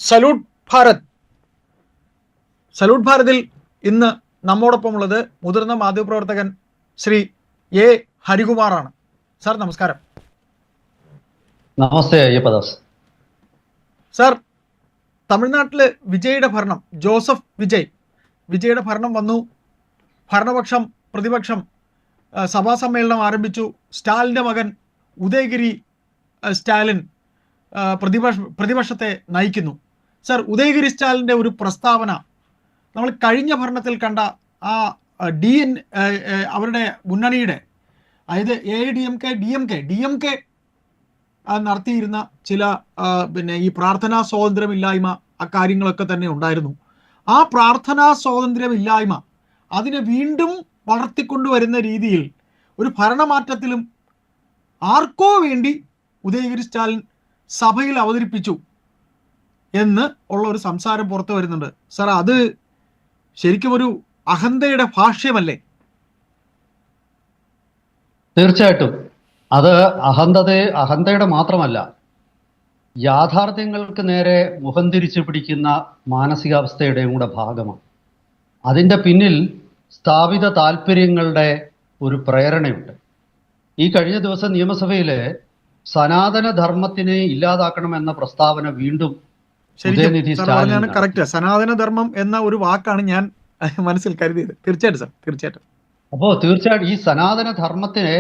Salute Bharat. Salute ഭാരതിൽ ഇന്ന് നമ്മോടൊപ്പമുള്ളത് മുതിർന്ന മാധ്യമപ്രവർത്തകൻ ശ്രീ എ ഹരികുമാറാണ്. സാർ നമസ്കാരം. നമസ്തേ അയ്യപ്പദാസ്. സാർ, തമിഴ്നാട്ടില് വിജയുടെ ഭരണം, ജോസഫ് വിജയുടെ ഭരണം വന്നു. ഭരണപക്ഷം പ്രതിപക്ഷം സഭാ സമ്മേളനം ആരംഭിച്ചു. സ്റ്റാലിൻ്റെ മകൻ ഉദയഗിരി സ്റ്റാലിൻ പ്രതിപക്ഷത്തെ നയിക്കുന്നു. സർ, ഉദയഗിരി സ്റ്റാലിൻ്റെ ഒരു പ്രസ്താവന നമ്മൾ കഴിഞ്ഞ ഭരണത്തിൽ കണ്ട ആ അവരുടെ മുന്നണിയുടെ, അതായത് DMK നടത്തിയിരുന്ന ചില ഈ പ്രാർത്ഥനാ സ്വാതന്ത്ര്യമില്ലായ്മ അക്കാര്യങ്ങളൊക്കെ തന്നെ ഉണ്ടായിരുന്നു. ആ പ്രാർത്ഥനാ സ്വാതന്ത്ര്യമില്ലായ്മ അതിനെ വീണ്ടും വളർത്തിക്കൊണ്ടുവരുന്ന രീതിയിൽ ഒരു ഭരണമാറ്റത്തിലും ആർക്കോ വേണ്ടി ഉദയഗിരി സ്റ്റാലിൻ സഭയിൽ അവതരിപ്പിച്ചു എന്ന് ഉള്ള ഒരു സംസാരം പുറത്തു വരുന്നുണ്ട്. സാർ, അത് ശരിക്കും ഒരു അഹന്തയുടെ ഭാഷ്യമല്ലേ? തീർച്ചയായിട്ടും അത് അഹന്തയുടെ മാത്രമല്ല, യാഥാർത്ഥ്യങ്ങൾക്ക് നേരെ മുഖം തിരിച്ചു പിടിക്കുന്ന മാനസികാവസ്ഥയുടെയും കൂടെ ഭാഗമാണ്. അതിൻ്റെ പിന്നിൽ സ്ഥാപിത താല്പര്യങ്ങളുടെ ഒരു പ്രേരണയുണ്ട്. ഈ കഴിഞ്ഞ ദിവസം നിയമസഭയിലെ സനാതന ധർമ്മത്തിനെ ഇല്ലാതാക്കണമെന്ന പ്രസ്താവന വീണ്ടും കറക്റ്റ്. സനാതനധർമ്മം എന്ന ഒരു വാക്കാണ് ഞാൻ മനസ്സിൽ കരുതിയത്. തീർച്ചയായിട്ടും. അപ്പോൾ തീർച്ചയായിട്ടും ഈ സനാതന ധർമ്മത്തിന്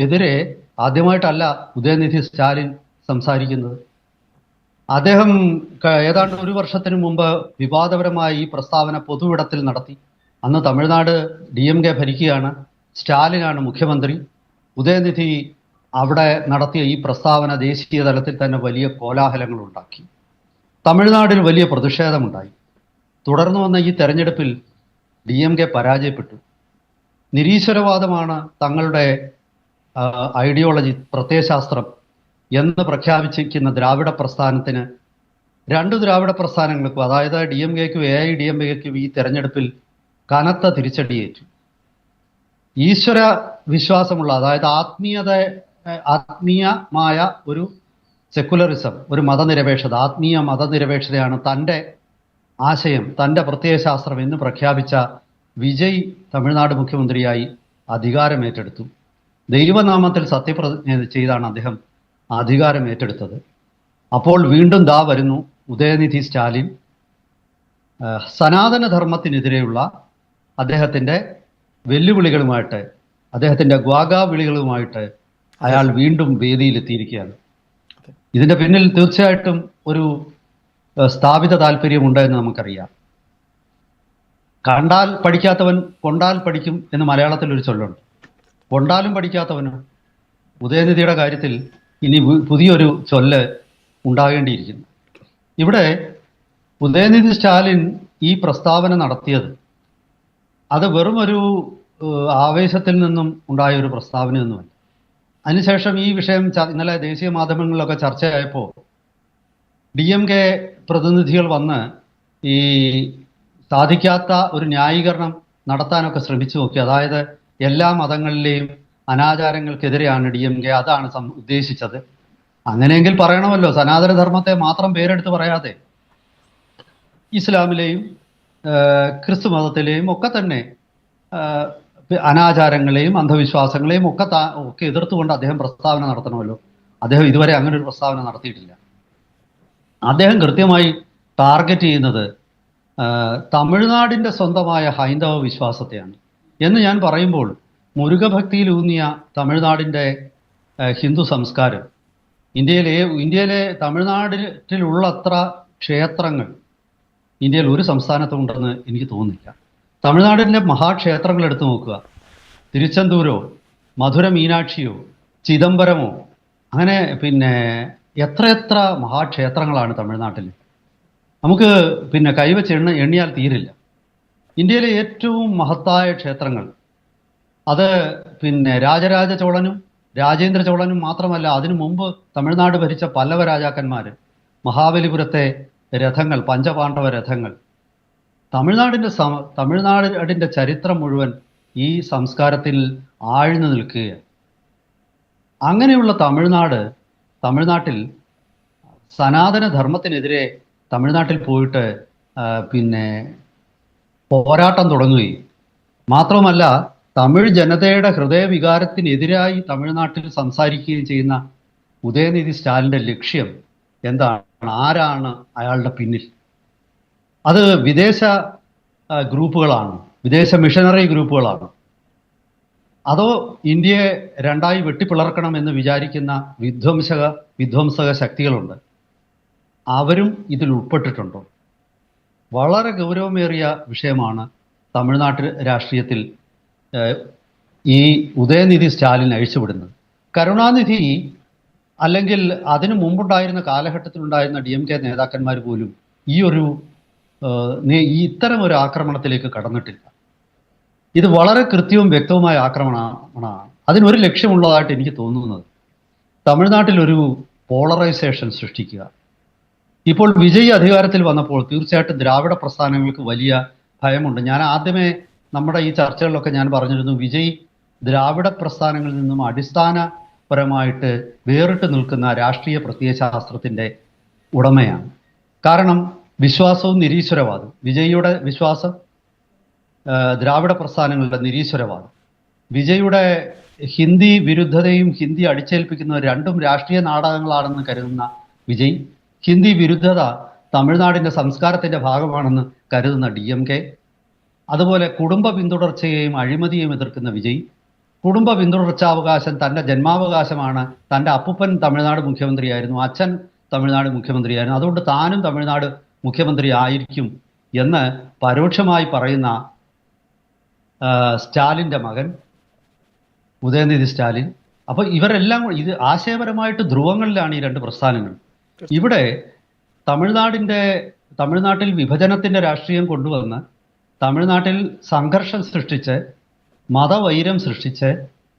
എതിരെ ആദ്യമായിട്ടല്ല ഉദയനിധി സ്റ്റാലിൻ സംസാരിക്കുന്നത്. അദ്ദേഹം ഏതാണ്ട് ഒരു വർഷത്തിന് മുമ്പ് വിവാദപരമായ ഈ പ്രസ്താവന പൊതുവിടത്തിൽ നടത്തി. അന്ന് തമിഴ്നാട് DMK ഭരിക്കുകയാണ്, സ്റ്റാലിനാണ് മുഖ്യമന്ത്രി. ഉദയനിധി അവിടെ നടത്തിയ ഈ പ്രസ്താവന ദേശീയ തലത്തിൽ തന്നെ വലിയ കോലാഹലങ്ങൾ ഉണ്ടാക്കി. തമിഴ്നാടിൽ വലിയ പ്രതിഷേധമുണ്ടായി. തുടർന്നു വന്ന ഈ തെരഞ്ഞെടുപ്പിൽ DMK പരാജയപ്പെട്ടു. നിരീശ്വരവാദമാണ് തങ്ങളുടെ ഐഡിയോളജി, പ്രത്യയശാസ്ത്രം എന്ന് പ്രഖ്യാപിച്ചിരിക്കുന്ന ദ്രാവിഡ പ്രസ്ഥാനത്തിന്, രണ്ട് ദ്രാവിഡ പ്രസ്ഥാനങ്ങൾക്കും, അതായത് DMKക്കും AIADMKക്കും ഈ തെരഞ്ഞെടുപ്പിൽ കനത്ത തിരിച്ചടിയേറ്റു. ഈശ്വര വിശ്വാസമുള്ള, അതായത് ആത്മീയമായ ഒരു സെക്കുലറിസം, ഒരു മതനിരപേക്ഷത, ആത്മീയ മതനിരപേക്ഷതയാണ് തൻ്റെ ആശയം, തൻ്റെ പ്രത്യയശാസ്ത്രം എന്ന് പ്രഖ്യാപിച്ച വിജയ് തമിഴ്നാട് മുഖ്യമന്ത്രിയായി അധികാരമേറ്റെടുത്തു. ദൈവനാമത്തിൽ സത്യപ്രതിജ്ഞ ചെയ്താണ് അദ്ദേഹം അധികാരം ഏറ്റെടുത്തത്. അപ്പോൾ വീണ്ടും വരുന്നു ഉദയനിധി സ്റ്റാലിൻ. സനാതനധർമ്മത്തിനെതിരെയുള്ള അദ്ദേഹത്തിൻ്റെ വെല്ലുവിളികളുമായിട്ട്, അദ്ദേഹത്തിൻ്റെ വിളികളുമായിട്ട് അയാൾ വീണ്ടും വേദിയിലെത്തിയിരിക്കുകയാണ്. ഇതിൻ്റെ പിന്നിൽ തീർച്ചയായിട്ടും ഒരു സ്ഥാപിത താല്പര്യമുണ്ട് എന്ന് നമുക്കറിയാം. കണ്ടാൽ പഠിക്കാത്തവൻ കൊണ്ടാൽ പഠിക്കും എന്ന് മലയാളത്തിൽ ഒരു ചൊല്ലുണ്ട്. കൊണ്ടാലും പഠിക്കാത്തവന് ഉദയനിധിയുടെ കാര്യത്തിൽ ഇനി പുതിയൊരു ചൊല്ല് ഉണ്ടാകേണ്ടിയിരിക്കുന്നു. ഇവിടെ ഉദയനിധി സ്റ്റാലിൻ ഈ പ്രസ്താവന നടത്തിയത് അത് വെറും ഒരു ആവേശത്തിൽ നിന്നും ഉണ്ടായ ഒരു പ്രസ്താവനയൊന്നുമല്ല. അതിനുശേഷം ഈ വിഷയം ഇന്നലെ ദേശീയ മാധ്യമങ്ങളിലൊക്കെ ചർച്ചയായപ്പോൾ DMK പ്രതിനിധികൾ വന്ന് ഈ സാധിക്കാത്ത ഒരു ന്യായീകരണം നടത്താനൊക്കെ ശ്രമിച്ചു നോക്കി. അതായത് എല്ലാ മതങ്ങളിലെയും അനാചാരങ്ങൾക്കെതിരെയാണ് DMK, അതാണ് ഉദ്ദേശിച്ചത്. അങ്ങനെയെങ്കിൽ പറയണമല്ലോ, സനാതനധർമ്മത്തെ മാത്രം പേരെടുത്ത് പറയാതെ ഇസ്ലാമിലെയും ക്രിസ്തു മതത്തിലെയും ഒക്കെ തന്നെ അനാചാരങ്ങളെയും അന്ധവിശ്വാസങ്ങളെയും ഒക്കെ എതിർത്തുകൊണ്ട് അദ്ദേഹം പ്രസ്താവന നടത്തണമല്ലോ. അദ്ദേഹം ഇതുവരെ അങ്ങനെ ഒരു പ്രസ്താവന നടത്തിയിട്ടില്ല. അദ്ദേഹം കൃത്യമായി ടാർഗറ്റ് ചെയ്യുന്നത് തമിഴ്നാടിൻ്റെ സ്വന്തമായ ഹൈന്ദവ വിശ്വാസത്തെയാണ്. എന്ന് ഞാൻ പറയുമ്പോൾ മുരുകഭക്തിയിലൂന്നിയ തമിഴ്നാടിൻ്റെ ഹിന്ദു സംസ്കാരം, ഇന്ത്യയിലെ തമിഴ്നാട്ടിലുള്ളത്ര ക്ഷേത്രങ്ങൾ ഇന്ത്യയിൽ ഒരു സംസ്ഥാനത്തും ഉണ്ടെന്ന് എനിക്ക് തോന്നുന്നില്ല. തമിഴ്നാടിൻ്റെ മഹാക്ഷേത്രങ്ങൾ എടുത്തു നോക്കുക. തിരുച്ചെന്തൂരോ മധുര മീനാക്ഷിയോ ചിദംബരമോ, അങ്ങനെ എത്രയെത്ര മഹാക്ഷേത്രങ്ങളാണ് തമിഴ്നാട്ടിൽ. നമുക്ക് കൈവച്ച് എണ്ണിയാൽ തീരില്ല. ഇന്ത്യയിലെ ഏറ്റവും മഹത്തായ ക്ഷേത്രങ്ങൾ അത് രാജരാജ ചോളനും രാജേന്ദ്ര ചോളനും മാത്രമല്ല, അതിനു മുമ്പ് തമിഴ്നാട് ഭരിച്ച പല്ലവ രാജാക്കന്മാർ, മഹാബലിപുരത്തെ രഥങ്ങൾ, പഞ്ചപാണ്ഡവ രഥങ്ങൾ, തമിഴ്നാടിൻ്റെ ചരിത്രം മുഴുവൻ ഈ സംസ്കാരത്തിൽ ആഴ്ന്നു നിൽക്കുകയാണ്. അങ്ങനെയുള്ള തമിഴ്നാട്ടിൽ സനാതന ധർമ്മത്തിനെതിരെ തമിഴ്നാട്ടിൽ പോയിട്ട് പിന്നെ പോരാട്ടം തുടങ്ങുകയും മാത്രവുമല്ല തമിഴ് ജനതയുടെ ഹൃദയവികാരത്തിനെതിരായി തമിഴ്നാട്ടിൽ സംസാരിക്കുകയും ചെയ്യുന്ന ഉദയനിധി സ്റ്റാലിൻ്റെ ലക്ഷ്യം എന്താണ്? ആരാണ് അയാളുടെ പിന്നിൽ? അത് വിദേശ ഗ്രൂപ്പുകളാണ്, വിദേശ മിഷനറി ഗ്രൂപ്പുകളാണ്, അതോ ഇന്ത്യയെ രണ്ടായി വെട്ടിപ്പിളർക്കണം എന്ന് വിചാരിക്കുന്ന വിധ്വംസക ശക്തികളുണ്ട്? അവരും ഇതിൽ ഉൾപ്പെട്ടിട്ടുണ്ടോ? വളരെ ഗൗരവമേറിയ വിഷയമാണ് തമിഴ്നാട്ടിൽ രാഷ്ട്രീയത്തിൽ ഈ ഉദയനിധി സ്റ്റാലിൻ അഴിച്ചുവിടുന്നത്. കരുണാനിധി അല്ലെങ്കിൽ അതിനു മുമ്പുണ്ടായിരുന്ന കാലഘട്ടത്തിലുണ്ടായിരുന്ന DMK നേതാക്കന്മാർ പോലും ഇത്തരം ഒരു ആക്രമണത്തിലേക്ക് കടന്നിട്ടില്ല. ഇത് വളരെ കൃത്യവും വ്യക്തവുമായ ആക്രമണമാണ്. അതിനൊരു ലക്ഷ്യമുള്ളതായിട്ട് എനിക്ക് തോന്നുന്നത് തമിഴ്നാട്ടിൽ ഒരു പോളറൈസേഷൻ സൃഷ്ടിക്കുക. ഇപ്പോൾ വിജയ് അധികാരത്തിൽ വന്നപ്പോൾ തീർച്ചയായിട്ടും ദ്രാവിഡ പ്രസ്ഥാനങ്ങൾക്ക് വലിയ ഭയമുണ്ട്. ഞാൻ ആദ്യമേ നമ്മുടെ ഈ ചർച്ചകളിലൊക്കെ ഞാൻ പറഞ്ഞിരുന്നു, വിജയ് ദ്രാവിഡ പ്രസ്ഥാനങ്ങളിൽ നിന്നും അടിസ്ഥാനപരമായിട്ട് വേറിട്ട് നിൽക്കുന്ന രാഷ്ട്രീയ പ്രത്യയശാസ്ത്രത്തിൻ്റെ ഉടമയാണ്. കാരണം വിശ്വാസവും നിരീശ്വരവാദം, വിജയിയുടെ വിശ്വാസം ദ്രാവിഡ പ്രസ്ഥാനങ്ങളുടെ നിരീശ്വരവാദം, വിജയുടെ ഹിന്ദി വിരുദ്ധതയും ഹിന്ദി അടിച്ചേൽപ്പിക്കുന്ന രണ്ടും രാഷ്ട്രീയ നാടകങ്ങളാണെന്ന് കരുതുന്ന വിജയ്, ഹിന്ദി വിരുദ്ധത തമിഴ്നാടിൻ്റെ സംസ്കാരത്തിൻ്റെ ഭാഗമാണെന്ന് കരുതുന്ന DMK, അതുപോലെ കുടുംബ പിന്തുടർച്ചയെയും അഴിമതിയെയും എതിർക്കുന്ന വിജയ്, കുടുംബ പിന്തുടർച്ചാവകാശം തൻ്റെ ജന്മാവകാശമാണ്, തൻ്റെ അപ്പൂപ്പൻ തമിഴ്നാട് മുഖ്യമന്ത്രിയായിരുന്നു, അച്ഛൻ തമിഴ്നാട് മുഖ്യമന്ത്രിയായിരുന്നു, അതുകൊണ്ട് താനും തമിഴ്നാട് മുഖ്യമന്ത്രി ആയിരിക്കും എന്ന് പരോക്ഷമായി പറയുന്ന സ്റ്റാലിൻ്റെ മകൻ ഉദയനിധി സ്റ്റാലിൻ. അപ്പോൾ ഇവരെല്ലാം ഇത് ആശയപരമായിട്ട് ധ്രുവങ്ങളിലാണ് ഈ രണ്ട് പ്രസ്ഥാനങ്ങൾ. ഇവിടെ തമിഴ്നാട്ടിൽ വിഭജനത്തിൻ്റെ രാഷ്ട്രീയം കൊണ്ടുവന്ന് തമിഴ്നാട്ടിൽ സംഘർഷം സൃഷ്ടിച്ച്, മതവൈരം സൃഷ്ടിച്ച്,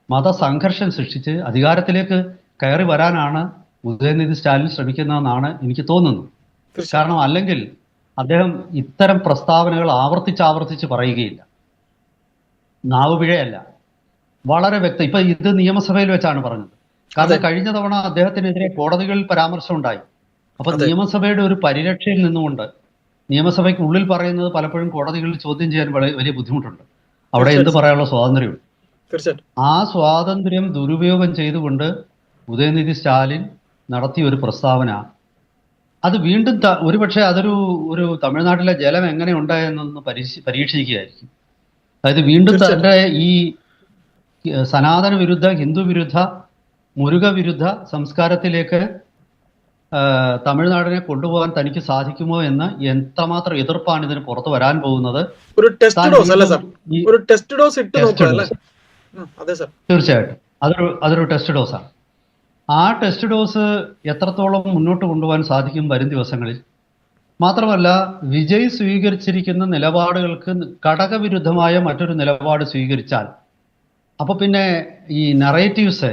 മതസംഘർഷം സൃഷ്ടിച്ച് അധികാരത്തിലേക്ക് കയറി വരാനാണ് ഉദയനിധി സ്റ്റാലിൻ ശ്രമിക്കുന്നതെന്നാണ് എനിക്ക് തോന്നുന്നത്. കാരണം അല്ലെങ്കിൽ അദ്ദേഹം ഇത്തരം പ്രസ്താവനകൾ ആവർത്തിച്ച് പറയുകയില്ല. നാവുപിഴയല്ല, വളരെ വ്യക്തം. ഇപ്പൊ ഇത് നിയമസഭയിൽ വെച്ചാണ് പറഞ്ഞത്. കാരണം കഴിഞ്ഞ തവണ അദ്ദേഹത്തിനെതിരെ കോടതികളിൽ പരാമർശം ഉണ്ടായി. അപ്പൊ നിയമസഭയുടെ ഒരു പരിരക്ഷയിൽ നിന്നുകൊണ്ട് നിയമസഭയ്ക്ക് ഉള്ളിൽ പറയുന്നത് പലപ്പോഴും കോടതികളിൽ ചോദ്യം ചെയ്യാൻ വലിയ ബുദ്ധിമുട്ടുണ്ട്. അവിടെ എന്ത് പറയാനുള്ള സ്വാതന്ത്ര്യമുണ്ട്. ആ സ്വാതന്ത്ര്യം ദുരുപയോഗം ചെയ്തുകൊണ്ട് ഉദയനിധി സ്റ്റാലിൻ നടത്തിയ ഒരു പ്രസ്താവന, അത് വീണ്ടും ഒരുപക്ഷെ ഒരു തമിഴ്നാട്ടിലെ ജലം എങ്ങനെ ഉണ്ടായെന്നൊന്ന് പരീക്ഷിക്കുകയായിരിക്കും. അതായത് വീണ്ടും തൻ്റെ ഈ സനാതന വിരുദ്ധ, ഹിന്ദു വിരുദ്ധ, മുരുക വിരുദ്ധ സംസ്കാരത്തിലേക്ക് തമിഴ്നാടിനെ കൊണ്ടുപോകാൻ തനിക്ക് സാധിക്കുമോ എന്ന് എത്രമാത്രം എതിർപ്പാണ് ഇതിന് പുറത്തു വരാൻ പോകുന്നത്. തീർച്ചയായിട്ടും അതൊരു ടെസ്റ്റ് ഡോസാണ്. ആ ടെസ്റ്റ് ഡോസ് എത്രത്തോളം മുന്നോട്ട് കൊണ്ടുപോകാൻ സാധിക്കും വരും ദിവസങ്ങളിൽ. മാത്രമല്ല വിജയ് സ്വീകരിച്ചിരിക്കുന്ന നിലപാടുകൾക്ക് ഘടകവിരുദ്ധമായ മറ്റൊരു നിലപാട് സ്വീകരിച്ചാൽ അപ്പോൾ പിന്നെ ഈ നറേറ്റീവ്സ്,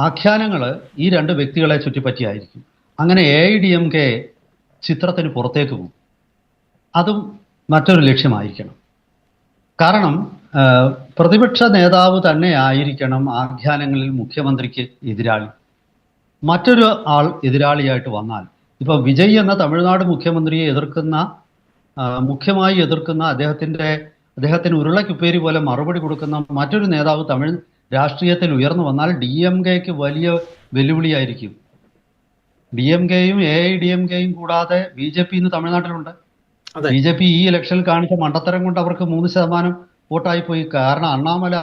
ആഖ്യാനങ്ങൾ ഈ രണ്ട് വ്യക്തികളെ ചുറ്റിപ്പറ്റിയായിരിക്കും. അങ്ങനെ AIDMK ചിത്രത്തിന് പുറത്തേക്ക് പോകും. അതും മറ്റൊരു ലക്ഷ്യമായിരിക്കണം. കാരണം പ്രതിപക്ഷ നേതാവ് തന്നെ ആയിരിക്കണം ആഖ്യാനങ്ങളിൽ മുഖ്യമന്ത്രിക്ക് എതിരാളി. മറ്റൊരു ആൾ എതിരാളിയായിട്ട് വന്നാൽ, ഇപ്പോൾ വിജയ് എന്ന തമിഴ്നാട് മുഖ്യമന്ത്രിയെ മുഖ്യമായി എതിർക്കുന്ന അദ്ദേഹത്തിന് ഉരുളക്കുപ്പേരി പോലെ മറുപടി കൊടുക്കുന്ന മറ്റൊരു നേതാവ് തമിഴ് രാഷ്ട്രീയത്തിൽ ഉയർന്നു വന്നാൽ DMKക്ക് വലിയ വെല്ലുവിളിയായിരിക്കും. DMKയും AIDMKയും കൂടാതെ BJP ഇന്ന് തമിഴ്നാട്ടിലുണ്ട്. BJP ഈ ഇലക്ഷനിൽ കാണിച്ച മണ്ടത്തരം കൊണ്ട് അവർക്ക് 3% വോട്ടായിപ്പോയി. കാരണം അണ്ണാമല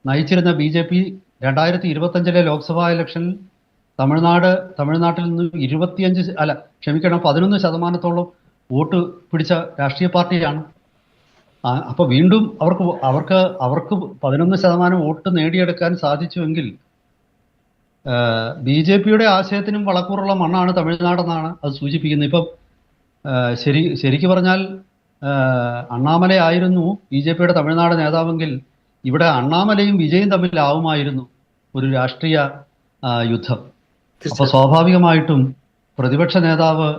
നയിച്ചിരുന്ന BJP 2025 ലോക്സഭാ ഇലക്ഷനിൽ തമിഴ്നാട്ടിൽ നിന്ന് 11% വോട്ട് പിടിച്ച രാഷ്ട്രീയ പാർട്ടിയാണ്. അപ്പൊ വീണ്ടും അവർക്ക് 11% വോട്ട് നേടിയെടുക്കാൻ സാധിച്ചുവെങ്കിൽ BJPയുടെ ആശയത്തിനും വളക്കൂറുള്ള മണ്ണാണ് തമിഴ്നാടെന്നാണ് അത് സൂചിപ്പിക്കുന്നത്. ഇപ്പം ശരിക്കു പറഞ്ഞാൽ അണ്ണാമലയായിരുന്നു BJPയുടെ തമിഴ്നാട് നേതാവെങ്കിൽ ഇവിടെ അണ്ണാമലയും വിജയും തമ്മിലാവുമായിരുന്നു ഒരു രാഷ്ട്രീയ യുദ്ധം. അപ്പൊ സ്വാഭാവികമായിട്ടും പ്രതിപക്ഷ നേതാവ്,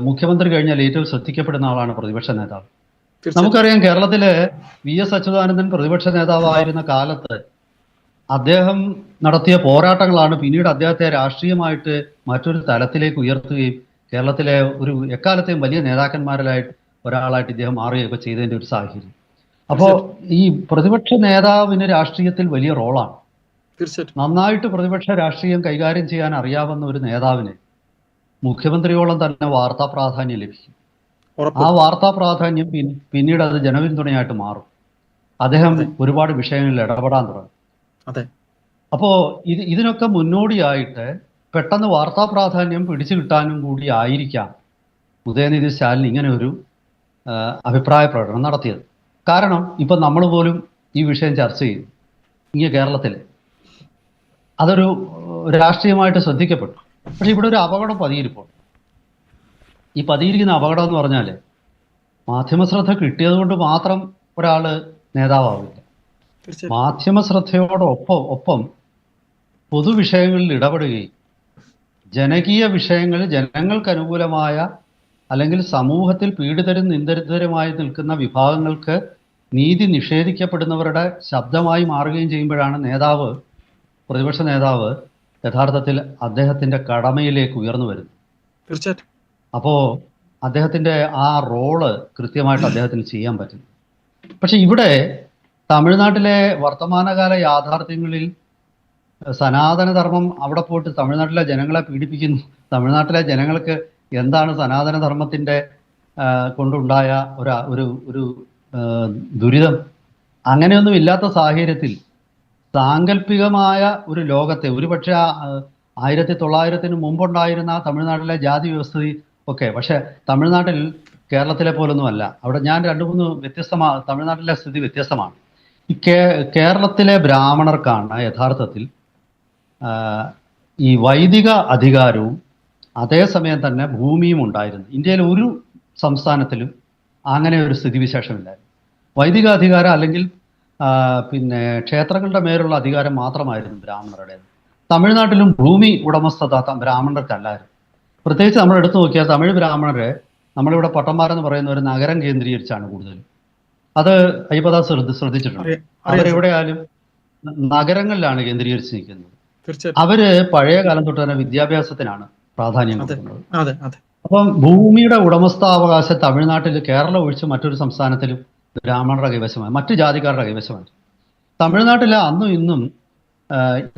മുഖ്യമന്ത്രി കഴിഞ്ഞാൽ ഏറ്റവും ശ്രദ്ധിക്കപ്പെടുന്ന ആളാണ് പ്രതിപക്ഷ നേതാവ്. നമുക്കറിയാം കേരളത്തില് VS അച്യുതാനന്ദൻ പ്രതിപക്ഷ നേതാവായിരുന്ന കാലത്ത് അദ്ദേഹം നടത്തിയ പോരാട്ടങ്ങളാണ് പിന്നീട് അദ്ദേഹത്തെ രാഷ്ട്രീയമായിട്ട് മറ്റൊരു തലത്തിലേക്ക് ഉയർത്തുകയും കേരളത്തിലെ ഒരു എക്കാലത്തെയും വലിയ നേതാക്കന്മാരിലായിട്ട് ഒരാളായിട്ട് ഇദ്ദേഹം മാറുകയൊക്കെ ചെയ്തതിന്റെ ഒരു സാഹചര്യം. അപ്പോൾ ഈ പ്രതിപക്ഷ നേതാവിന് രാഷ്ട്രീയത്തിൽ വലിയ റോളാണ്. തീർച്ചയായിട്ടും നന്നായിട്ട് പ്രതിപക്ഷ രാഷ്ട്രീയം കൈകാര്യം ചെയ്യാൻ അറിയാവുന്ന ഒരു നേതാവിന് മുഖ്യമന്ത്രിയോളം തന്നെ വാർത്താ പ്രാധാന്യം ലഭിക്കും. ആ വാർത്താ പ്രാധാന്യം പിന്നീട് അത് ജനപിന്തുണയായിട്ട് മാറും. അദ്ദേഹം ഒരുപാട് വിഷയങ്ങളിൽ ഇടപെടാൻ തുടങ്ങും. അതെ. അപ്പോ ഇതിനൊക്കെ മുന്നോടിയായിട്ട് പെട്ടെന്ന് വാർത്താ പ്രാധാന്യം പിടിച്ചു കിട്ടാനും കൂടി ആയിരിക്കാം ഉദയനിധി സ്റ്റാലിൻ ഇങ്ങനെ ഒരു അഭിപ്രായ പ്രകടനം നടത്തിയത്. കാരണം ഇപ്പൊ നമ്മൾ പോലും ഈ വിഷയം ചർച്ച ചെയ്തു. ഇങ്ങനെ കേരളത്തിൽ അതൊരു രാഷ്ട്രീയമായിട്ട് ശ്രദ്ധിക്കപ്പെട്ടു. പക്ഷെ ഇവിടെ ഒരു അപകടം പതിയിരിപ്പോൾ. ഈ പതിയിരിക്കുന്ന അപകടം എന്ന് പറഞ്ഞാൽ മാധ്യമശ്രദ്ധ കിട്ടിയത് കൊണ്ട് മാത്രം ഒരാള് നേതാവില്ല. മാധ്യമശ്രദ്ധയോടൊപ്പം പൊതുവിഷയങ്ങളിൽ ഇടപെടുകയും ജനകീയ വിഷയങ്ങളിൽ ജനങ്ങൾക്ക് അനുകൂലമായ അല്ലെങ്കിൽ സമൂഹത്തിൽ പീഡിതരും നിന്ദിതരുമായി നിൽക്കുന്ന വിഭാഗങ്ങൾക്ക് നീതി നിഷേധിക്കപ്പെടുന്നവരുടെ ശബ്ദമായി മാറുകയും ചെയ്യുമ്പോഴാണ് പ്രതിപക്ഷ നേതാവ് യഥാർത്ഥത്തിൽ അദ്ദേഹത്തിന്റെ കടമയിലേക്ക് ഉയർന്നു വരുന്നത്. തീർച്ചയായിട്ടും. അപ്പോ അദ്ദേഹത്തിന്റെ ആ റോള് കൃത്യമായിട്ട് അദ്ദേഹത്തിന് ചെയ്യാൻ പറ്റും. പക്ഷെ ഇവിടെ തമിഴ്നാട്ടിലെ വർത്തമാനകാല യാഥാർത്ഥ്യങ്ങളിൽ സനാതനധർമ്മം അവിടെ പോയിട്ട് തമിഴ്നാട്ടിലെ ജനങ്ങളെ പീഡിപ്പിക്കുന്നു. തമിഴ്നാട്ടിലെ ജനങ്ങൾക്ക് എന്താണ് സനാതനധർമ്മത്തിന്റെ കൊണ്ടുണ്ടായ ഒരു ദുരിതം? അങ്ങനെയൊന്നും ഇല്ലാത്ത സാഹചര്യത്തിൽ സാങ്കല്പികമായ ഒരു ലോകത്തെ ഒരുപക്ഷെ 1900 മുമ്പുണ്ടായിരുന്ന തമിഴ്നാട്ടിലെ ജാതി വ്യവസ്ഥ ഒക്കെ, പക്ഷെ തമിഴ്നാട്ടിൽ കേരളത്തിലെ പോലൊന്നുമല്ല. അവിടെ ഞാൻ 2-3 തമിഴ്നാട്ടിലെ സ്ഥിതി വ്യത്യസ്തമാണ്. ഈ കേരളത്തിലെ ബ്രാഹ്മണർക്കാണ് യഥാർത്ഥത്തിൽ ഈ വൈദിക അധികാരവും അതേസമയം തന്നെ ഭൂമിയും ഉണ്ടായിരുന്നു. ഇന്ത്യയിലെ ഒരു സംസ്ഥാനത്തിലും അങ്ങനെ ഒരു സ്ഥിതിവിശേഷമില്ലായിരുന്നു. വൈദിക അധികാരം അല്ലെങ്കിൽ ക്ഷേത്രങ്ങളുടെ മേലുള്ള അധികാരം മാത്രമായിരുന്നു ബ്രാഹ്മണരുടേത്. തമിഴ്നാട്ടിലും ഭൂമി ഉടമസ്ഥത ബ്രാഹ്മണർക്കല്ലായിരുന്നു. പ്രത്യേകിച്ച് നമ്മൾ എടുത്തു നോക്കിയാൽ തമിഴ് ബ്രാഹ്മണരെ നമ്മളിവിടെ പട്ടന്മാരെന്ന് പറയുന്ന ഒരു നഗരം കേന്ദ്രീകരിച്ചാണ് കൂടുതലും. അത് അയ്യപ്പദാസ് ശ്രദ്ധിച്ചിട്ടുണ്ട്. അവരെവിടെയായാലും നഗരങ്ങളിലാണ് കേന്ദ്രീകരിച്ച് നിൽക്കുന്നത്. അവര് പഴയ കാലം തൊട്ട് തന്നെ വിദ്യാഭ്യാസത്തിനാണ് പ്രാധാന്യം കൊടുക്കുന്നത്. അപ്പം ഭൂമിയുടെ ഉടമസ്ഥാവകാശം തമിഴ്നാട്ടിൽ കേരളം ഒഴിച്ച് മറ്റൊരു സംസ്ഥാനത്തിലും ബ്രാഹ്മണരുടെ കൈവശമായി, മറ്റു ജാതിക്കാരുടെ കൈവശമായി. തമിഴ്നാട്ടിലെ അന്നും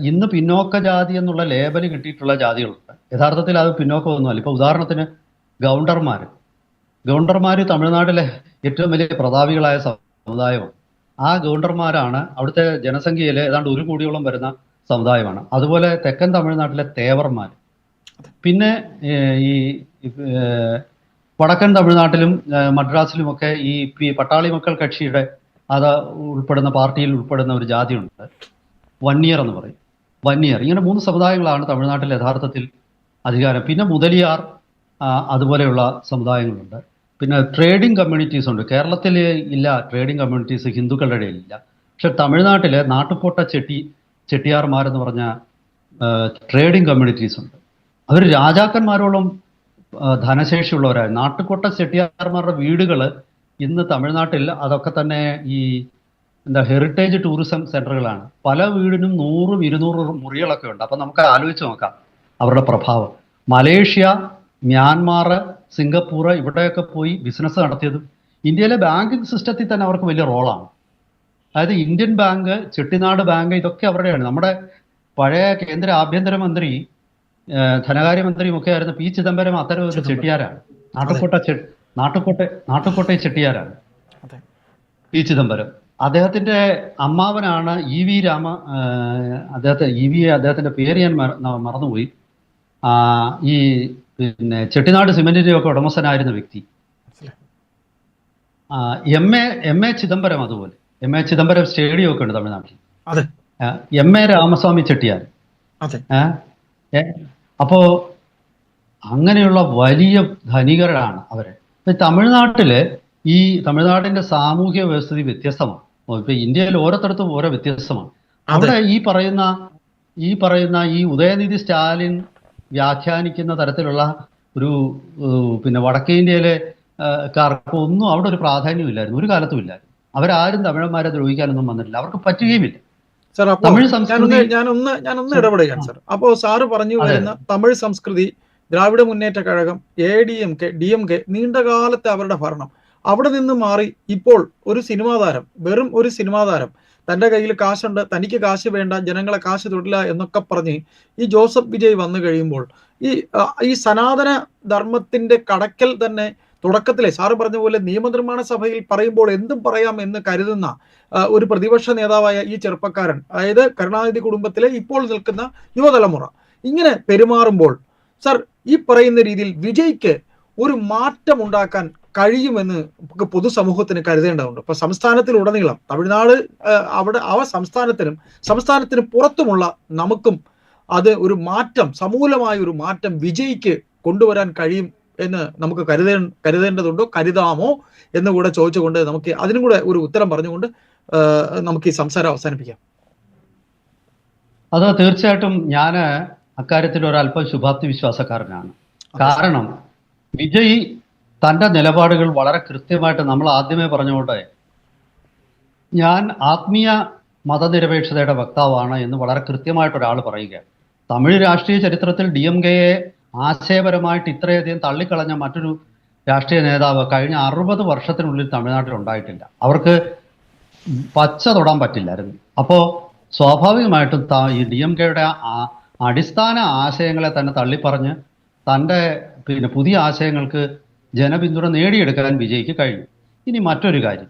ഇന്ന് പിന്നോക്ക ജാതി എന്നുള്ള ലേബൽ കിട്ടിയിട്ടുള്ള ജാതികളുണ്ട്. യഥാർത്ഥത്തിൽ അത് പിന്നോക്കമൊന്നുമല്ല. ഇപ്പൊ ഉദാഹരണത്തിന് ഗൗണ്ടർമാര് തമിഴ്നാട്ടിലെ ഏറ്റവും വലിയ പ്രതാപികളായ സമുദായമാണ്. ആ ഗൗണ്ടർമാരാണ് അവിടുത്തെ ജനസംഖ്യയിലെ ഏതാണ്ട് 1 കോടിയോളം വരുന്ന സമുദായമാണ്. അതുപോലെ തെക്കൻ തമിഴ്നാട്ടിലെ തേവർമാർ, പിന്നെ ഈ വടക്കൻ തമിഴ്നാട്ടിലും മദ്രാസിലുമൊക്കെ ഈ പട്ടാളി മക്കൾ കക്ഷിയുടെ അത് ഉൾപ്പെടുന്ന പാർട്ടിയിൽ ഉൾപ്പെടുന്ന ഒരു ജാതിയുണ്ട്, വന്നിയർ എന്ന് പറയും. വന്നിയർ, ഇങ്ങനെ 3 സമുദായങ്ങളാണ് തമിഴ്നാട്ടിൽ യഥാർത്ഥത്തിൽ അധികാരം. പിന്നെ മുതലിയാർ, അതുപോലെയുള്ള സമുദായങ്ങളുണ്ട്. പിന്നെ ട്രേഡിംഗ് കമ്മ്യൂണിറ്റീസ് ഉണ്ട്. കേരളത്തിൽ ഇല്ല ട്രേഡിംഗ് കമ്മ്യൂണിറ്റീസ്, ഹിന്ദുക്കളുടെ ഇടയിലില്ല. പക്ഷെ തമിഴ്നാട്ടിലെ നാട്ടുകോട്ട ചെട്ടിയാർമാരെന്ന് പറഞ്ഞ ട്രേഡിംഗ് കമ്മ്യൂണിറ്റീസ് ഉണ്ട്. അവർ രാജാക്കന്മാരോളം ധനശേഷിയുള്ളവരായി. നാട്ടുകോട്ട ചെട്ടിയാർമാരുടെ വീടുകൾ ഇന്ന് തമിഴ്നാട്ടിൽ അതൊക്കെ തന്നെ ഈ ഹെറിറ്റേജ് ടൂറിസം സെന്ററുകളാണ്. പല വീടിനും 100-200 മുറികളൊക്കെ ഉണ്ട്. അപ്പം നമുക്ക് ആലോചിച്ച് നോക്കാം അവരുടെ പ്രഭാവം. മലേഷ്യ, മ്യാൻമാർ, സിംഗപ്പൂർ ഇവിടെയൊക്കെ പോയി ബിസിനസ് നടത്തിയതും ഇന്ത്യയിലെ ബാങ്കിങ് സിസ്റ്റത്തിൽ തന്നെ അവർക്ക് വലിയ റോളാണ്. അതായത് ഇന്ത്യൻ ബാങ്ക്, ചെട്ടിനാട് ബാങ്ക്, ഇതൊക്കെ അവരുടെയാണ്. നമ്മുടെ പഴയ കേന്ദ്ര ആഭ്യന്തരമന്ത്രി, ധനകാര്യമന്ത്രിയും ഒക്കെ ആയിരുന്ന പി ചിദംബരം അത്തരം ഒരു ചെട്ടിയാരാണ്. നാട്ടുകോട്ടെ ചെട്ടിയാരാണ് പി ചിദംബരം. അദ്ദേഹത്തിന്റെ അമ്മാവനാണ് അദ്ദേഹത്തിന്റെ പേര് ഞാൻ മറന്നുപോയി. ഈ ചെട്ടിനാട് സിമെന്റിന്റെ ഒക്കെ ഉടമസ്ഥനായിരുന്ന വ്യക്തി എം എ ചിദംബരം. അതുപോലെ എം എ ചിദംബരം സ്റ്റേഡിയം ഒക്കെ ഉണ്ട് തമിഴ്നാട്ടിൽ. M A Ramaswamy Chettiar. അപ്പോ അങ്ങനെയുള്ള വലിയ ധനികരാണ് അവര്. തമിഴ്നാടിന്റെ സാമൂഹ്യ വ്യവസ്ഥിതി വ്യത്യസ്തമാണ്. ഇപ്പൊ ഇന്ത്യയിൽ ഓരോരുത്തർക്കും ഓരോ വ്യത്യസ്തമാണ്. അവിടെ ഈ പറയുന്ന ഈ ഉദയനിധി സ്റ്റാലിൻ വ്യാഖ്യാനിക്കുന്ന തരത്തിലുള്ള ഒരു വടക്കേ ഇന്ത്യയിലെ കാർക്ക് ഒന്നും അവിടെ ഒരു പ്രാധാന്യമില്ലായിരുന്നു, ഒരു കാലത്തും ഇല്ലായിരുന്നു. അവരാരും തമിഴന്മാരെ ദ്രോഹിക്കാനൊന്നും വന്നിട്ടില്ല, അവർക്ക് പറ്റുകയുമില്ല. സാർ, അപ്പോൾ ഞാനൊന്ന് ഇടപെടുകയാണ് സാർ. അപ്പോ സാറ് പറഞ്ഞു വരുന്ന തമിഴ് സംസ്കൃതി ദ്രാവിഡ മുന്നേറ്റ കഴകം, ADMK, DMK നീണ്ടകാലത്തെ അവരുടെ ഭരണം, അവിടെ നിന്ന് മാറി ഇപ്പോൾ ഒരു സിനിമാ താരം, വെറും ഒരു സിനിമാ താരം, തൻ്റെ കയ്യിൽ കാശുണ്ട്, തനിക്ക് കാശ് വേണ്ട, ജനങ്ങളെ കാശ് തൊടില്ല എന്നൊക്കെ പറഞ്ഞ് ഈ ജോസഫ് വിജയ് വന്നു കഴിയുമ്പോൾ ഈ സനാതന ധർമ്മത്തിന്റെ കടക്കൽ തന്നെ തുടക്കത്തിലെ സാറ് പറഞ്ഞ പോലെ നിയമനിർമ്മാണ സഭയിൽ പറയുമ്പോൾ എന്തും പറയാം എന്ന് കരുതുന്ന ഒരു പ്രതിപക്ഷ നേതാവായ ഈ ചെറുപ്പക്കാരൻ, അതായത് കരുണാനിധി കുടുംബത്തിലെ ഇപ്പോൾ നിൽക്കുന്ന യുവതലമുറ ഇങ്ങനെ പെരുമാറുമ്പോൾ സർ, ഈ പറയുന്ന രീതിയിൽ വിജയ്ക്ക് ഒരു മാറ്റം ഉണ്ടാക്കാൻ കഴിയുമെന്ന് പൊതുസമൂഹത്തിന് കരുതേണ്ടതുണ്ട്. ഇപ്പൊ സംസ്ഥാനത്തിലുടനീളം തമിഴ്നാട്, അവിടെ സംസ്ഥാനത്തിന് പുറത്തുമുള്ള നമുക്കും അത് ഒരു മാറ്റം, സമൂലമായ ഒരു മാറ്റം വിജയ്ക്ക് കൊണ്ടുവരാൻ കഴിയും എന്ന് നമുക്ക് കരുതേണ്ടതുണ്ടോ, കരുതാമോ എന്ന് കൂടെ ചോദിച്ചുകൊണ്ട് നമുക്ക് അതിനും കൂടെ ഒരു ഉത്തരം പറഞ്ഞുകൊണ്ട് നമുക്ക് ഈ സംസാരം അവസാനിപ്പിക്കാം. അത് തീർച്ചയായിട്ടും ഞാൻ അക്കാര്യത്തിൽ ഒരല്പം ശുഭാപ്തി വിശ്വാസക്കാരനാണ്. കാരണം വിജയ് തൻ്റെ നിലപാടുകൾ വളരെ കൃത്യമായിട്ട്, നമ്മൾ ആദ്യമേ പറഞ്ഞുകൊണ്ട് ഞാൻ ആത്മീയ മതനിരപേക്ഷതയുടെ വക്താവാണ് എന്ന് വളരെ കൃത്യമായിട്ട് ഒരാൾ പറയുക. തമിഴ് രാഷ്ട്രീയ ചരിത്രത്തിൽ DMKയെ ആശയപരമായിട്ട് ഇത്രയധികം തള്ളിക്കളഞ്ഞ മറ്റൊരു രാഷ്ട്രീയ നേതാവ് കഴിഞ്ഞ 60 വർഷത്തിനുള്ളിൽ തമിഴ്നാട്ടിൽ ഉണ്ടായിട്ടില്ല. അവർക്ക് പച്ച തൊടാൻ പറ്റില്ലായിരുന്നു. അപ്പോൾ സ്വാഭാവികമായിട്ടും ഈ DMKയുടെ അടിസ്ഥാന ആശയങ്ങളെ തന്നെ തള്ളിപ്പറഞ്ഞ് തൻ്റെ പുതിയ ആശയങ്ങൾക്ക് ജനപിന്തുണ നേടിയെടുക്കാൻ വിജയ്ക്ക് കഴിഞ്ഞു. ഇനി മറ്റൊരു കാര്യം,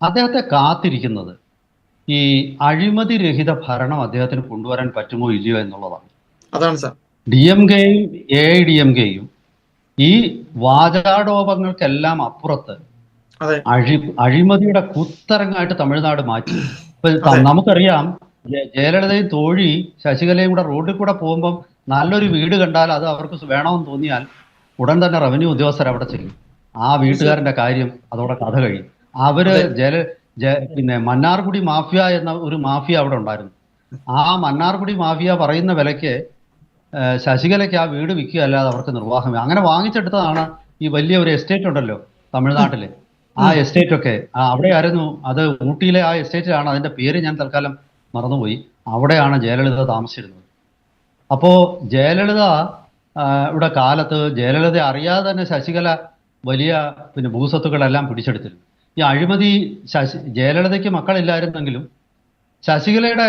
അദ്ദേഹത്തെ കാത്തിരിക്കുന്നത് ഈ അഴിമതി രഹിത ഭരണം അദ്ദേഹത്തിന് കൊണ്ടുവരാൻ പറ്റുമോ ഇല്ലയോ എന്നുള്ളതാണ്. അതാണ് സാർ. DMKയും AIDMKയും ഈ വാചാടോപങ്ങൾക്കെല്ലാം അപ്പുറത്ത് അഴിമതിയുടെ കുത്തരങ്ങായിട്ട് തമിഴ്നാട് മാറ്റി. ഇപ്പൊ നമുക്കറിയാം, ജയലളിതയും തോഴി ശശികലയും കൂടെ റോഡിൽ കൂടെ പോകുമ്പം നല്ലൊരു വീട് കണ്ടാൽ അത് അവർക്ക് വേണമെന്ന് തോന്നിയാൽ ഉടൻ തന്നെ റവന്യൂ ഉദ്യോഗസ്ഥർ അവിടെ ചെയ്യും. ആ വീട്ടുകാരന്റെ കാര്യം അതോടെ കഥ കഴിയും. അവര് മന്നാർഗുഡി മാഫിയ എന്ന ഒരു മാഫിയ അവിടെ ഉണ്ടായിരുന്നു. ആ മന്നാർഗുഡി മാഫിയ പറയുന്ന വിലയ്ക്ക് ശശികലയ്ക്ക് ആ വീട് വിൽക്കുക അല്ലാതെ അവർക്ക് നിർവാഹമില്ല. അങ്ങനെ വാങ്ങിച്ചെടുത്തതാണ് ഈ വലിയ ഒരു എസ്റ്റേറ്റ് ഉണ്ടല്ലോ തമിഴ്നാട്ടില്. ആ എസ്റ്റേറ്റ് ഒക്കെ അവിടെയായിരുന്നു. അത് ഊട്ടിയിലെ ആ എസ്റ്റേറ്റിലാണ്. അതിന്റെ പേര് ഞാൻ തൽക്കാലം മറന്നുപോയി. അവിടെയാണ് ജയലളിത താമസിച്ചിരുന്നത്. അപ്പോ ജയലളിത ഇവിടെ കാലത്ത് ജയലളിത അറിയാതെ തന്നെ ശശികല വലിയ ഭൂസ്വത്തുക്കളെല്ലാം പിടിച്ചെടുത്തിരുന്നു. ഈ അഴിമതി ജയലളിതയ്ക്ക് മക്കളില്ലായിരുന്നെങ്കിലും ശശികലയുടെ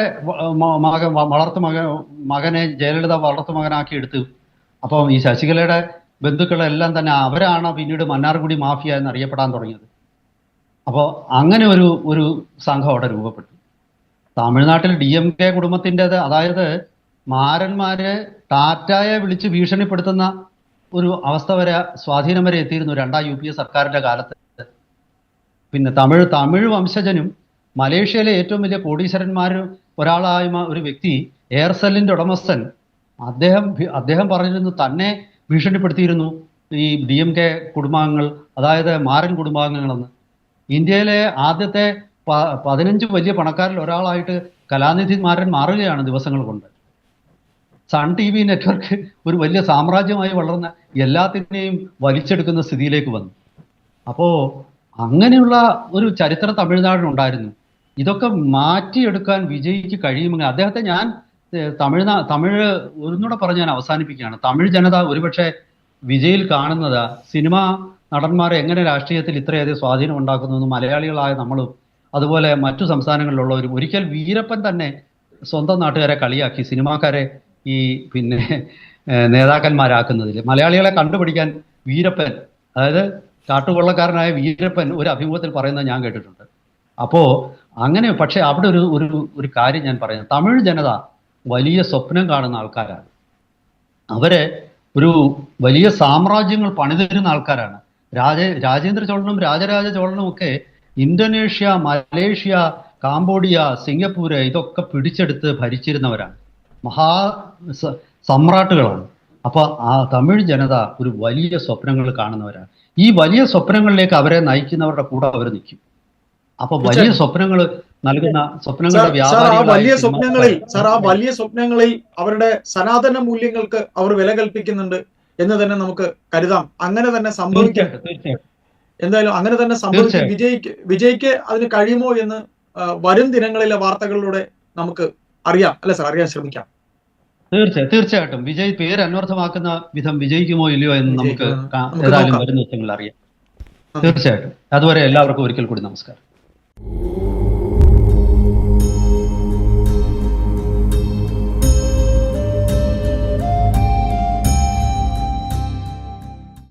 മകനെ ജയലളിത വളർത്തുമകനാക്കി എടുത്തു. അപ്പം ഈ ശശികലയുടെ ബന്ധുക്കളെല്ലാം തന്നെ അവരാണ് പിന്നീട് മന്നാർഗുഡി മാഫിയ എന്നറിയപ്പെടാൻ തുടങ്ങിയത്. അപ്പോൾ അങ്ങനെ ഒരു സംഘം അവിടെ രൂപപ്പെട്ടു. തമിഴ്നാട്ടിൽ DMK കുടുംബത്തിൻ്റെത്, അതായത് മാരന്മാരെ ടാറ്റായെ വിളിച്ച് ഭീഷണിപ്പെടുത്തുന്ന ഒരു അവസ്ഥ വരെ, സ്വാധീനം വരെ എത്തിയിരുന്നു 2ാം UPA സർക്കാരിന്റെ കാലത്ത്. പിന്നെ തമിഴ് വംശജനും മലേഷ്യയിലെ ഏറ്റവും വലിയ കോടീശ്വരന്മാരിൽ ഒരാളായ ഒരു വ്യക്തി, എയർസെല്ലിന്റെ ഉടമസ്ഥൻ, അദ്ദേഹം പറഞ്ഞിരുന്നു തന്നെ ഭീഷണിപ്പെടുത്തിയിരുന്നു ഈ DMK കുടുംബാംഗങ്ങൾ, അതായത് മാരൻ കുടുംബാംഗങ്ങളെന്ന്. ഇന്ത്യയിലെ ആദ്യത്തെ 15 വലിയ പണക്കാരിൽ ഒരാളായിട്ട് കലാനിധി മാരൻ മാറുകയാണ് ദിവസങ്ങൾ കൊണ്ട്. സൺ TV നെറ്റ്വർക്ക് ഒരു വലിയ സാമ്രാജ്യമായി വളർന്ന എല്ലാത്തിനെയും വലിച്ചെടുക്കുന്ന സ്ഥിതിയിലേക്ക് വന്നു. അപ്പോൾ അങ്ങനെയുള്ള ഒരു ചരിത്രം തമിഴ്നാടിനുണ്ടായിരുന്നു. ഇതൊക്കെ മാറ്റിയെടുക്കാൻ വിജയ്ക്ക് കഴിയുമെങ്കിൽ അദ്ദേഹത്തെ ഞാൻ തമിഴ് ഒന്നുകൂടെ പറഞ്ഞ് ഞാൻ അവസാനിപ്പിക്കുകയാണ്. തമിഴ് ജനത ഒരുപക്ഷെ വിജയിൽ കാണുന്നത് സിനിമാ നടന്മാരെ എങ്ങനെ രാഷ്ട്രീയത്തിൽ ഇത്രയധികം സ്വാധീനം ഉണ്ടാക്കുന്നു, മലയാളികളായ നമ്മളും അതുപോലെ മറ്റു സംസ്ഥാനങ്ങളിലുള്ളവരും. ഒരിക്കൽ വീരപ്പൻ തന്നെ സ്വന്തം നാട്ടുകാരെ കളിയാക്കി സിനിമാക്കാരെ ഈ നേതാക്കന്മാരാക്കുന്നതിൽ. മലയാളികളെ കണ്ടുപിടിക്കാൻ വീരപ്പൻ, അതായത് കാട്ടുകൊള്ളക്കാരനായ വീരപ്പൻ ഒരു അഭിമുഖത്തിൽ പറയുന്നത് ഞാൻ കേട്ടിട്ടുണ്ട്. അപ്പോൾ അങ്ങനെ, പക്ഷെ അവിടെ ഒരു കാര്യം ഞാൻ പറയുന്നത്, തമിഴ് ജനത വലിയ സ്വപ്നം കാണുന്ന ആൾക്കാരാണ്. അവര് ഒരു വലിയ സാമ്രാജ്യങ്ങൾ പണിതരുന്ന ആൾക്കാരാണ്. രാജേന്ദ്ര ചോളനും രാജരാജ ചോളനും ഒക്കെ ഇന്തോനേഷ്യ, മലേഷ്യ, കാംബോഡിയ, സിംഗപ്പൂര് ഇതൊക്കെ പിടിച്ചെടുത്ത് ഭരിച്ചിരുന്നവരാണ്. സമ്രാട്ടുകളാണ്. അപ്പൊ ആ തമിഴ് ജനത ഒരു വലിയ സ്വപ്നങ്ങൾ കാണുന്നവരാണ്. ഈ വലിയ സ്വപ്നങ്ങളിലേക്ക് അവരെ നയിക്കുന്നവരുടെ കൂടെ അവർ നിൽക്കും. അപ്പൊ വലിയ സ്വപ്നങ്ങൾ നൽകുന്ന സ്വപ്നങ്ങളുടെ വലിയ സ്വപ്നങ്ങളിൽ അവരുടെ സനാതന മൂല്യങ്ങൾക്ക് അവർ വില കൽപ്പിക്കുന്നുണ്ട് എന്ന് തന്നെ നമുക്ക് കരുതാം. അങ്ങനെ തന്നെ സംഭവിക്കാം. എന്തായാലും അങ്ങനെ തന്നെ സംഭവിക്കും. വിജയ്ക്ക് അതിന് കഴിയുമോ എന്ന് വരും ദിനങ്ങളിലെ വാർത്തകളിലൂടെ നമുക്ക് അറിയാം, അല്ലെ സാർ? അറിയാൻ ശ്രമിക്കാം. തീർച്ചയായിട്ടും വിജയ് പേര് അന്വർത്ഥമാക്കുന്ന വിധം വിജയിക്കുമോ ഇല്ലയോ എന്ന് നമുക്ക് നമുക്ക് ഏതായാലും നോക്കാം. വരും ദിവസങ്ങളിൽ അറിയാം. തീർച്ചയായിട്ടും. അതുവരെ എല്ലാവർക്കും ഒരിക്കൽ കൂടി നമസ്കാരം.